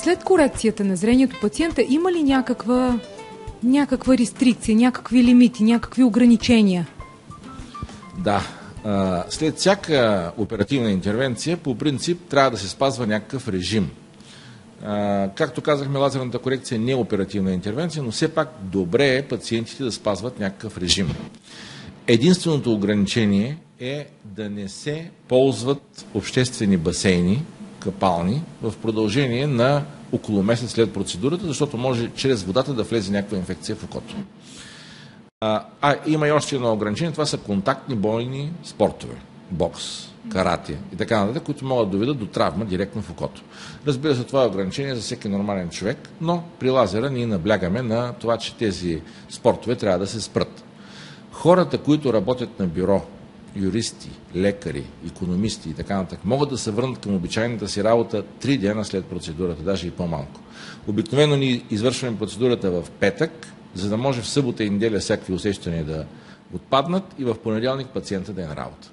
След корекцията на зрението, пациента има ли някаква рестрикция, някакви лимити, някакви ограничения? Да. След всяка оперативна интервенция, по принцип, трябва да се спазва някакъв режим. Както казахме, лазерната корекция не е оперативна интервенция, но все пак добре е пациентите да спазват някакъв режим. Единственото ограничение е да не се ползват обществени басейни, капални, в продължение на около месец след процедурата, защото може чрез водата да влезе някаква инфекция в окото. Има и още едно ограничение, това са контактни бойни спортове, бокс, карате и така нататък, които могат да доведат до травма директно в окото. Разбира се, това е ограничение за всеки нормален човек, но при лазера ние наблягаме на това, че тези спортове трябва да се спрат. Хората, които работят на бюро, юристи, лекари, икономисти и така нататък, могат да се върнат към обичайната си работа 3 дена след процедурата, даже и по-малко. Обикновено ние извършваме процедурата в петък, за да може в събота и неделя всякакви усещания да отпаднат и в понеделник пациента да е на работа.